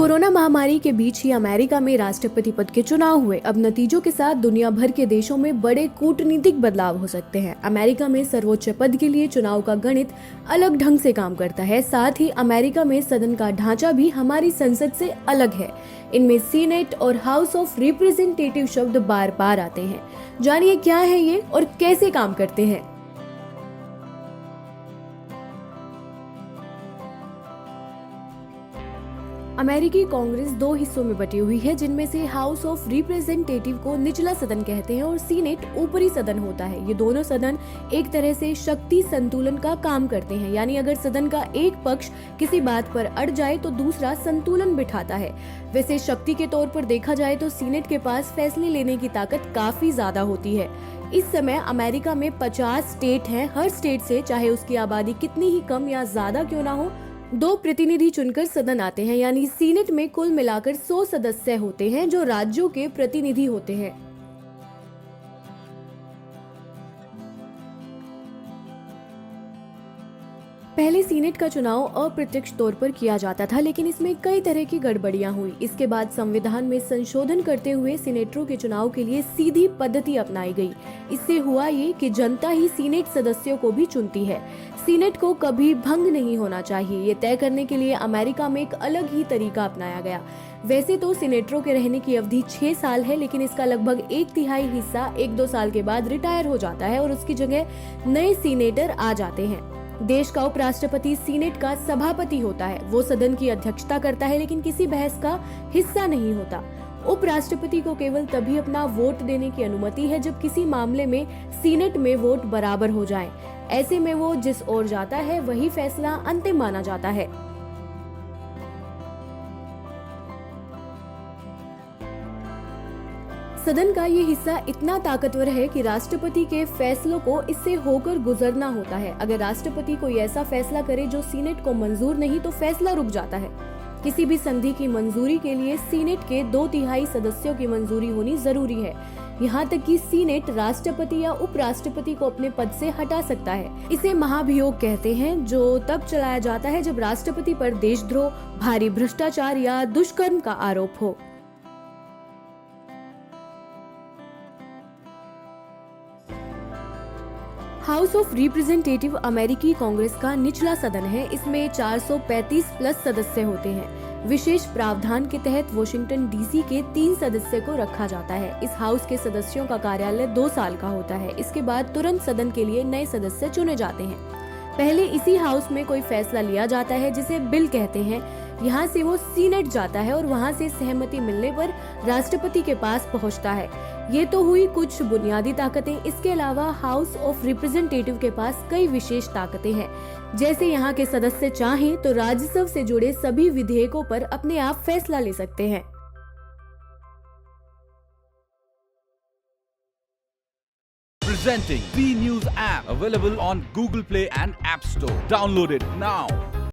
Corona महामारी के बीच ही America में राष्ट्रपति पद के चुनाव हुए। अब नतीजों के साथ दुनिया भर के देशों में बड़े कूटनीतिक बदलाव हो सकते हैं। अमेरिका में सर्वोच्च पद के लिए चुनाव का गणित अलग ढंग से काम करता है। साथ ही अमेरिका में सदन का ढांचा भी हमारी संसद से अलग है। इनमें सीनेट और हाउस ऑफ रिप्रेजेंटेटिव शब्द बार बार आते हैं। जानिए क्या है ये और कैसे काम करते हैं। अमेरिकी कांग्रेस दो हिस्सों में बटी हुई है, जिनमें से हाउस ऑफ रिप्रेजेंटेटिव को निचला सदन कहते हैं और सीनेट ऊपरी सदन होता है। ये दोनों सदन एक तरह से शक्ति संतुलन का काम करते हैं, यानी अगर सदन का एक पक्ष किसी बात पर अड़ जाए तो दूसरा संतुलन बिठाता है। वैसे शक्ति के तौर पर देखा जाए तो सीनेट के पास फैसले लेने की ताकत काफी ज्यादा होती है। इस समय अमेरिका में 50 स्टेट हैं। हर स्टेट से, चाहे उसकी आबादी कितनी ही कम या ज्यादा क्यों ना हो, 2 प्रतिनिधि चुनकर सदन आते हैं। यानी सीनेट में कुल मिलाकर 100 सदस्य होते हैं जो राज्यों के प्रतिनिधि होते हैं। पहले सीनेट का चुनाव अप्रत्यक्ष तौर पर किया जाता था, लेकिन इसमें कई तरह की गड़बड़ियां हुई। इसके बाद संविधान में संशोधन करते हुए सीनेटरों के चुनाव के लिए सीधी पद्धति अपनाई गई। इससे हुआ ये कि जनता ही सीनेट सदस्यों को भी चुनती है। सीनेट को कभी भंग नहीं होना चाहिए, ये तय करने के लिए अमेरिका में एक अलग ही तरीका अपनाया गया। वैसे तो सीनेटरों के रहने की अवधि 6 साल है, लेकिन इसका लगभग 1/3 हिस्सा 1-2 साल के बाद रिटायर हो जाता है और उसकी जगह नए सीनेटर आ जाते हैं। देश का उपराष्ट्रपति सीनेट का सभापति होता है। वो सदन की अध्यक्षता करता है, लेकिन किसी बहस का हिस्सा नहीं होता। उपराष्ट्रपति को केवल तभी अपना वोट देने की अनुमति है जब किसी मामले में सीनेट में वोट बराबर हो जाए। ऐसे में वो जिस ओर जाता है वही फैसला अंतिम माना जाता है। सदन का ये हिस्सा इतना ताकतवर है कि राष्ट्रपति के फैसलों को इससे होकर गुजरना होता है। अगर राष्ट्रपति कोई ऐसा फैसला करे जो सीनेट को मंजूर नहीं तो फैसला रुक जाता है। किसी भी संधि की मंजूरी के लिए सीनेट के 2/3 सदस्यों की मंजूरी होनी जरूरी है। यहाँ तक कि सीनेट राष्ट्रपति या उपराष्ट्रपति को अपने पद से हटा सकता है। इसे महाभियोग कहते हैं, जो तब चलाया जाता है जब राष्ट्रपति पर देशद्रोह, भारी भ्रष्टाचार या दुष्कर्म का आरोप हो। हाउस ऑफ रिप्रेजेंटेटिव अमेरिकी कांग्रेस का निचला सदन है। इसमें 435 प्लस सदस्य होते हैं। विशेष प्रावधान के तहत वॉशिंगटन डीसी के 3 सदस्य को रखा जाता है। इस हाउस के सदस्यों का कार्यकाल 2 साल का होता है। इसके बाद तुरंत सदन के लिए नए सदस्य चुने जाते हैं। पहले इसी हाउस में कोई फैसला लिया जाता है जिसे बिल कहते हैं। यहाँ से वो सीनेट जाता है और वहाँ से सहमति मिलने पर राष्ट्रपति के पास पहुँचता है। ये तो हुई कुछ बुनियादी ताकतें। इसके अलावा हाउस ऑफ रिप्रेजेंटेटिव के पास कई विशेष ताकतें हैं। जैसे यहाँ के सदस्य चाहें तो राज्यसभा से जुड़े सभी विधेयकों पर अपने आप फैसला ले सकते हैं। Presenting B News app, available on Google Play and App Store. Download it now.